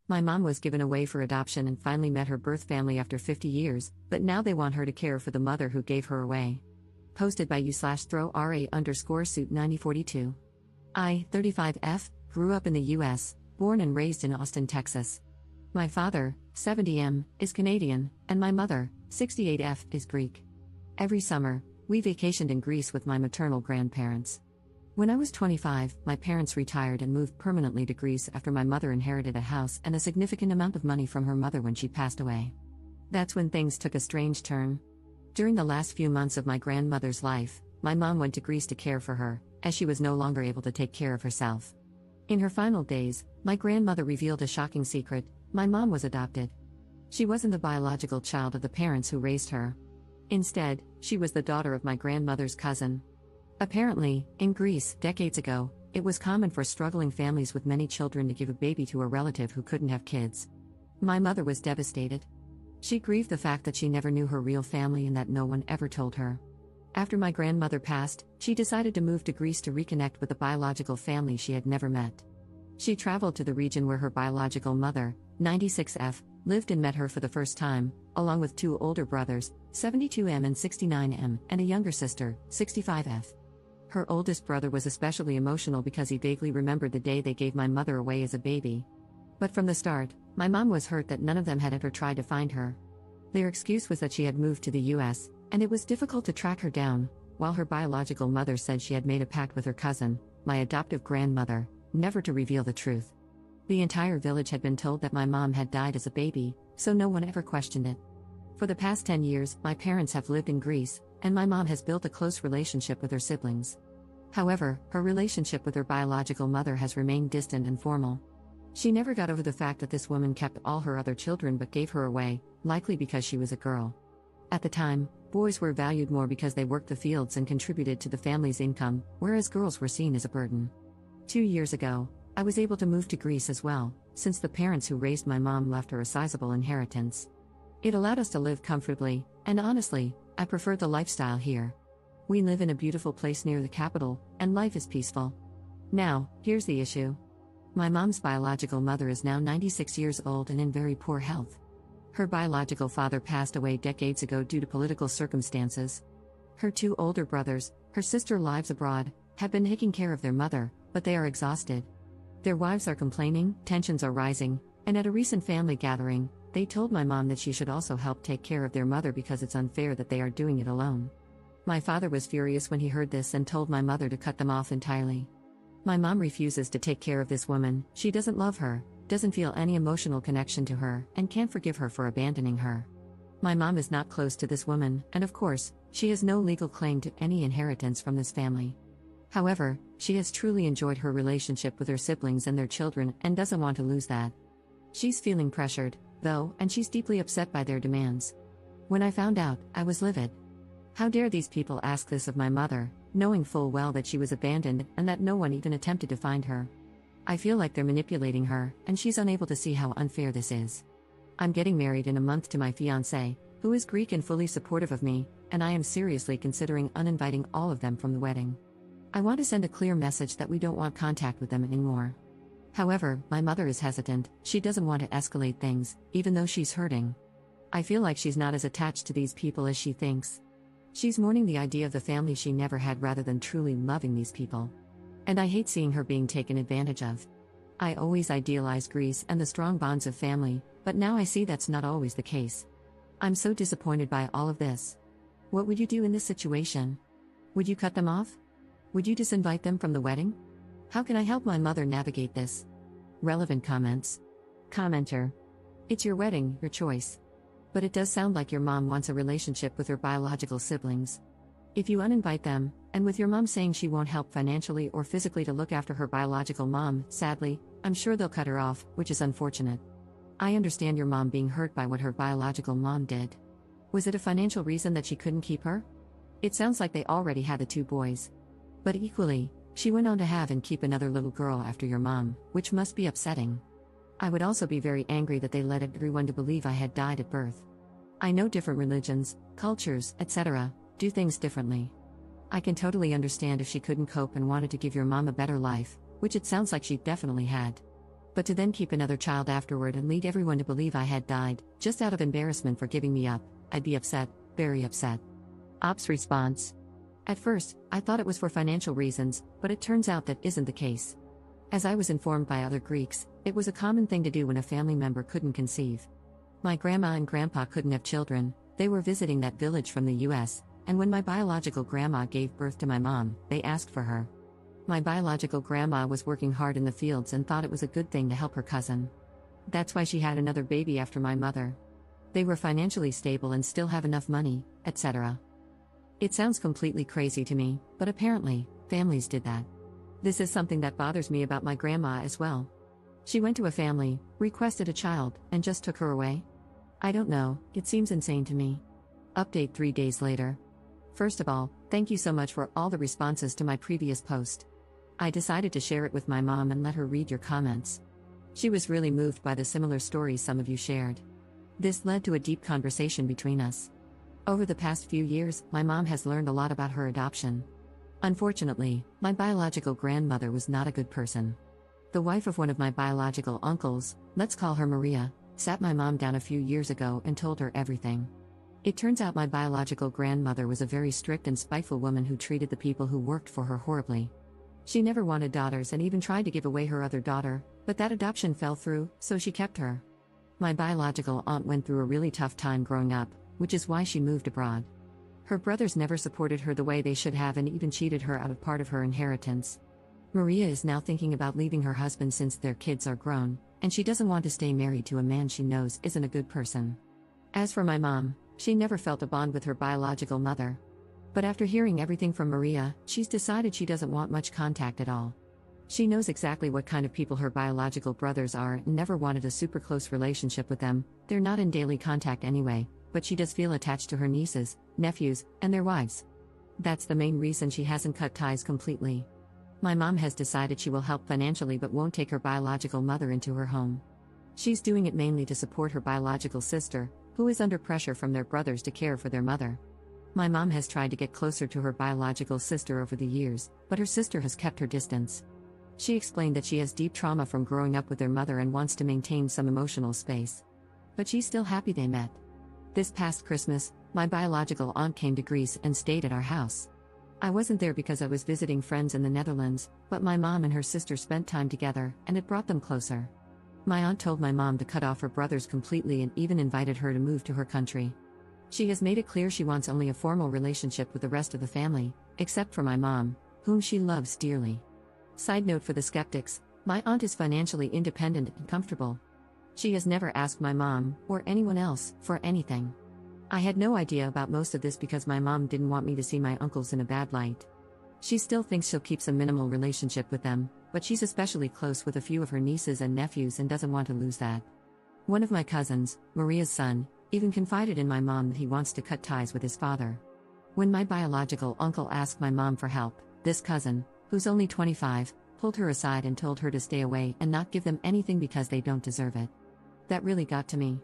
My mom was given away for adoption and finally met her birth family after 50 years, but now they want her to care for the mother who gave her away. Posted by u/throw_ra_suit 9042. I, 35F, grew up in the US, born and raised in Austin, Texas. My father, 70M, is Canadian, and my mother, 68F, is Greek. Every summer, we vacationed in Greece with my maternal grandparents. When I was 25, my parents retired and moved permanently to Greece after my mother inherited a house and a significant amount of money from her mother when she passed away. That's when things took a strange turn. During the last few months of my grandmother's life, my mom went to Greece to care for her, as she was no longer able to take care of herself. In her final days, my grandmother revealed a shocking secret: my mom was adopted. She wasn't the biological child of the parents who raised her. Instead, she was the daughter of my grandmother's cousin. Apparently, in Greece, decades ago, it was common for struggling families with many children to give a baby to a relative who couldn't have kids. My mother was devastated. She grieved the fact that she never knew her real family and that no one ever told her. After my grandmother passed, she decided to move to Greece to reconnect with the biological family she had never met. She traveled to the region where her biological mother, 96F, lived and met her for the first time, along with two older brothers, 72M and 69M, and a younger sister, 65F. Her oldest brother was especially emotional because he vaguely remembered the day they gave my mother away as a baby. But from the start, my mom was hurt that none of them had ever tried to find her. Their excuse was that she had moved to the US, and it was difficult to track her down, while her biological mother said she had made a pact with her cousin, my adoptive grandmother, never to reveal the truth. The entire village had been told that my mom had died as a baby, so no one ever questioned it. For the past 10 years, my parents have lived in Greece, and my mom has built a close relationship with her siblings. However, her relationship with her biological mother has remained distant and formal. She never got over the fact that this woman kept all her other children but gave her away, likely because she was a girl. At the time, boys were valued more because they worked the fields and contributed to the family's income, whereas girls were seen as a burden. 2 years ago, I was able to move to Greece as well, since the parents who raised my mom left her a sizable inheritance. It allowed us to live comfortably, and honestly, I prefer the lifestyle here. We live in a beautiful place near the capital, and life is peaceful. Now, here's the issue. My mom's biological mother is now 96 years old and in very poor health. Her biological father passed away decades ago due to political circumstances. Her two older brothers, her sister lives abroad, have been taking care of their mother, but they are exhausted. Their wives are complaining, tensions are rising, and at a recent family gathering, they told my mom that she should also help take care of their mother because it's unfair that they are doing it alone. My father was furious when he heard this and told my mother to cut them off entirely. My mom refuses to take care of this woman. She doesn't love her, doesn't feel any emotional connection to her, and can't forgive her for abandoning her. My mom is not close to this woman, and of course, she has no legal claim to any inheritance from this family. However, she has truly enjoyed her relationship with her siblings and their children and doesn't want to lose that. She's feeling pressured, though, and she's deeply upset by their demands. When I found out, I was livid. How dare these people ask this of my mother, knowing full well that she was abandoned and that no one even attempted to find her. I feel like they're manipulating her, and she's unable to see how unfair this is. I'm getting married in a month to my fiancé, who is Greek and fully supportive of me, and I am seriously considering uninviting all of them from the wedding. I want to send a clear message that we don't want contact with them anymore. However, my mother is hesitant. She doesn't want to escalate things, even though she's hurting. I feel like she's not as attached to these people as she thinks. She's mourning the idea of the family she never had rather than truly loving these people. And I hate seeing her being taken advantage of. I always idealized Greece and the strong bonds of family, but now I see that's not always the case. I'm so disappointed by all of this. What would you do in this situation? Would you cut them off? Would you disinvite them from the wedding? How can I help my mother navigate this? Relevant comments. Commenter. It's your wedding, your choice. But it does sound like your mom wants a relationship with her biological siblings. If you uninvite them, and with your mom saying she won't help financially or physically to look after her biological mom, sadly, I'm sure they'll cut her off, which is unfortunate. I understand your mom being hurt by what her biological mom did. Was it a financial reason that she couldn't keep her? It sounds like they already had the two boys. But equally, she went on to have and keep another little girl after your mom, which must be upsetting. I would also be very angry that they led everyone to believe I had died at birth. I know different religions, cultures, etc., do things differently. I can totally understand if she couldn't cope and wanted to give your mom a better life, which it sounds like she definitely had. But to then keep another child afterward and lead everyone to believe I had died, just out of embarrassment for giving me up, I'd be upset, very upset. Ops response. At first, I thought it was for financial reasons, but it turns out that isn't the case. As I was informed by other Greeks, it was a common thing to do when a family member couldn't conceive. My grandma and grandpa couldn't have children, they were visiting that village from the US, and when my biological grandma gave birth to my mom, they asked for her. My biological grandma was working hard in the fields and thought it was a good thing to help her cousin. That's why she had another baby after my mother. They were financially stable and still have enough money, etc. It sounds completely crazy to me, but apparently, families did that. This is something that bothers me about my grandma as well. She went to a family, requested a child, and just took her away? I don't know, it seems insane to me. Update 3 days later. First of all, thank you so much for all the responses to my previous post. I decided to share it with my mom and let her read your comments. She was really moved by the similar stories some of you shared. This led to a deep conversation between us. Over the past few years, my mom has learned a lot about her adoption. Unfortunately, my biological grandmother was not a good person. The wife of one of my biological uncles, let's call her Maria, sat my mom down a few years ago and told her everything. It turns out my biological grandmother was a very strict and spiteful woman who treated the people who worked for her horribly. She never wanted daughters and even tried to give away her other daughter, but that adoption fell through, so she kept her. My biological aunt went through a really tough time growing up, which is why she moved abroad. Her brothers never supported her the way they should have and even cheated her out of part of her inheritance. Maria is now thinking about leaving her husband since their kids are grown, and she doesn't want to stay married to a man she knows isn't a good person. As for my mom, she never felt a bond with her biological mother. But after hearing everything from Maria, she's decided she doesn't want much contact at all. She knows exactly what kind of people her biological brothers are and never wanted a super close relationship with them. They're not in daily contact anyway, but she does feel attached to her nieces, nephews, and their wives. That's the main reason she hasn't cut ties completely. My mom has decided she will help financially but won't take her biological mother into her home. She's doing it mainly to support her biological sister, who is under pressure from their brothers to care for their mother. My mom has tried to get closer to her biological sister over the years, but her sister has kept her distance. She explained that she has deep trauma from growing up with their mother and wants to maintain some emotional space. But she's still happy they met. This past Christmas, my biological aunt came to Greece and stayed at our house. I wasn't there because I was visiting friends in the Netherlands, but my mom and her sister spent time together, and it brought them closer. My aunt told my mom to cut off her brothers completely and even invited her to move to her country. She has made it clear she wants only a formal relationship with the rest of the family, except for my mom, whom she loves dearly. Side note for the skeptics, my aunt is financially independent and comfortable. She has never asked my mom, or anyone else, for anything. I had no idea about most of this because my mom didn't want me to see my uncles in a bad light. She still thinks she'll keep some minimal relationship with them, but she's especially close with a few of her nieces and nephews and doesn't want to lose that. One of my cousins, Maria's son, even confided in my mom that he wants to cut ties with his father. When my biological uncle asked my mom for help, this cousin, who's only 25, pulled her aside and told her to stay away and not give them anything because they don't deserve it. That really got to me.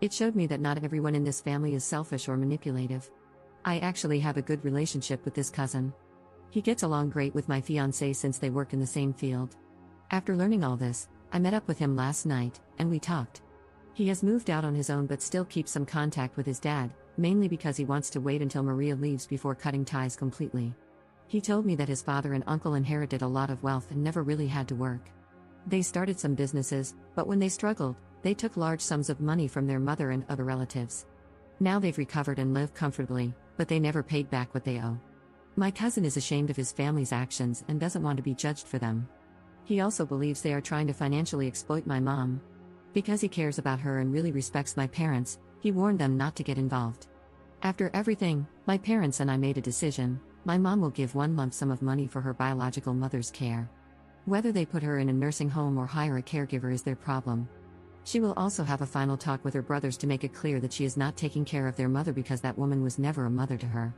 It showed me that not everyone in this family is selfish or manipulative. I actually have a good relationship with this cousin. He gets along great with my fiancé since they work in the same field. After learning all this, I met up with him last night, and we talked. He has moved out on his own but still keeps some contact with his dad, mainly because he wants to wait until Maria leaves before cutting ties completely. He told me that his father and uncle inherited a lot of wealth and never really had to work. They started some businesses, but when they struggled, they took large sums of money from their mother and other relatives. Now they've recovered and live comfortably, but they never paid back what they owe. My cousin is ashamed of his family's actions and doesn't want to be judged for them. He also believes they are trying to financially exploit my mom. Because he cares about her and really respects my parents, he warned them not to get involved. After everything, my parents and I made a decision. My mom will give one lump sum of money for her biological mother's care. Whether they put her in a nursing home or hire a caregiver is their problem. She will also have a final talk with her brothers to make it clear that she is not taking care of their mother because that woman was never a mother to her.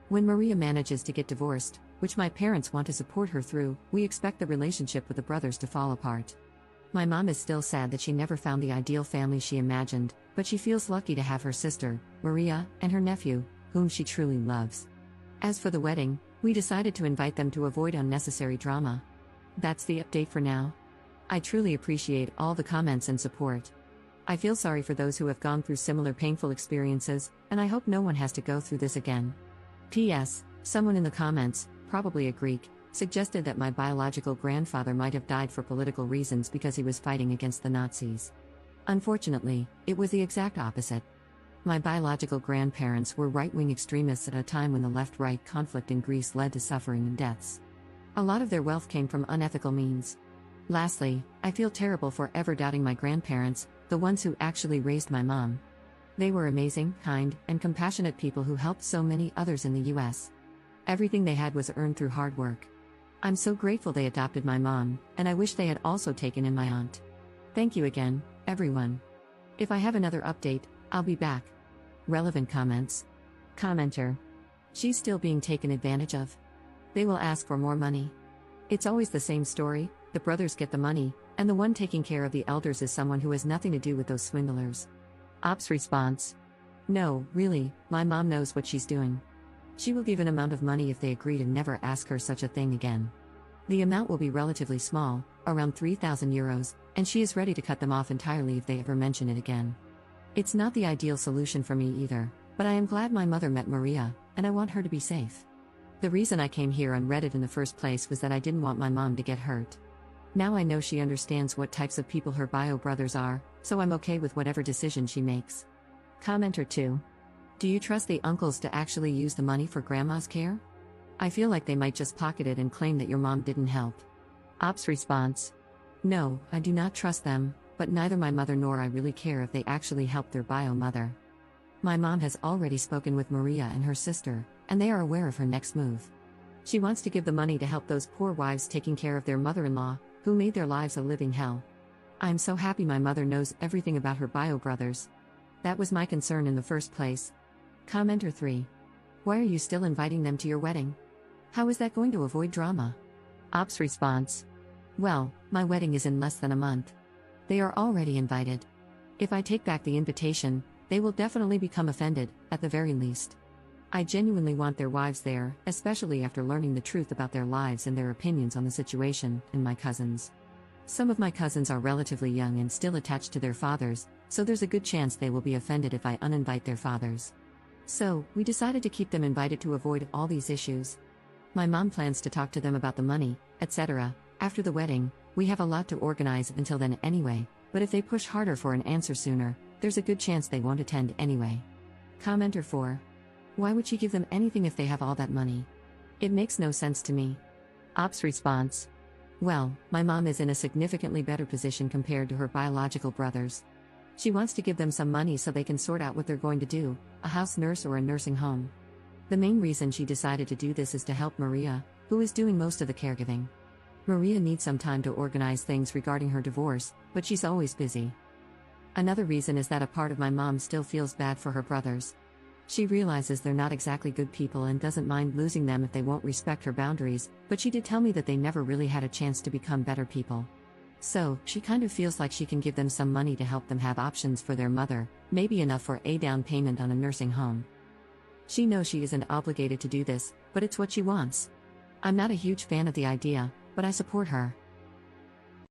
When Maria manages to get divorced, which my parents want to support her through, we expect the relationship with the brothers to fall apart. My mom is still sad that she never found the ideal family she imagined, but she feels lucky to have her sister, Maria, and her nephew, whom she truly loves. As for the wedding, we decided to invite them to avoid unnecessary drama. That's the update for now. I truly appreciate all the comments and support. I feel sorry for those who have gone through similar painful experiences, and I hope no one has to go through this again. P.S. Someone in the comments, probably a Greek, suggested that my biological grandfather might have died for political reasons because he was fighting against the Nazis. Unfortunately, it was the exact opposite. My biological grandparents were right-wing extremists at a time when the left-right conflict in Greece led to suffering and deaths. A lot of their wealth came from unethical means. Lastly, I feel terrible for ever doubting my grandparents, the ones who actually raised my mom. They were amazing, kind, and compassionate people who helped so many others in the US. Everything they had was earned through hard work. I'm so grateful they adopted my mom, and I wish they had also taken in my aunt. Thank you again, everyone. If I have another update, I'll be back. Relevant comments. Commenter. She's still being taken advantage of. They will ask for more money. It's always the same story, the brothers get the money, and the one taking care of the elders is someone who has nothing to do with those swindlers. Ops response. No, really, my mom knows what she's doing. She will give an amount of money if they agree to never ask her such a thing again. The amount will be relatively small, around 3,000 euros, and she is ready to cut them off entirely if they ever mention it again. It's not the ideal solution for me either, but I am glad my mother met Maria, and I want her to be safe. The reason I came here on Reddit in the first place was that I didn't want my mom to get hurt. Now I know she understands what types of people her bio brothers are, so I'm okay with whatever decision she makes. Commenter 2. Do you trust the uncles to actually use the money for grandma's care? I feel like they might just pocket it and claim that your mom didn't help. Ops response. No, I do not trust them, but neither my mother nor I really care if they actually help their bio mother. My mom has already spoken with Maria and her sister, and they are aware of her next move. She wants to give the money to help those poor wives taking care of their mother-in-law, who made their lives a living hell. I'm so happy my mother knows everything about her bio brothers. That was my concern in the first place. Commenter 3. Why are you still inviting them to your wedding? How is that going to avoid drama? Ops response. Well, my wedding is in less than a month. They are already invited. If I take back the invitation, they will definitely become offended, at the very least. I genuinely want their wives there, especially after learning the truth about their lives and their opinions on the situation, and my cousins. Some of my cousins are relatively young and still attached to their fathers, so there's a good chance they will be offended if I uninvite their fathers. So, we decided to keep them invited to avoid all these issues. My mom plans to talk to them about the money, etc. After the wedding. We have a lot to organize until then anyway, but if they push harder for an answer sooner, there's a good chance they won't attend anyway. Commenter 4. Why would she give them anything if they have all that money? It makes no sense to me. Ops response. Well, my mom is in a significantly better position compared to her biological brothers. She wants to give them some money so they can sort out what they're going to do, a house nurse or a nursing home. The main reason she decided to do this is to help Maria, who is doing most of the caregiving. Maria needs some time to organize things regarding her divorce, but she's always busy. Another reason is that a part of my mom still feels bad for her brothers. She realizes they're not exactly good people and doesn't mind losing them if they won't respect her boundaries, but she did tell me that they never really had a chance to become better people. So, she kind of feels like she can give them some money to help them have options for their mother, maybe enough for a down payment on a nursing home. She knows she isn't obligated to do this, but it's what she wants. I'm not a huge fan of the idea, but I support her.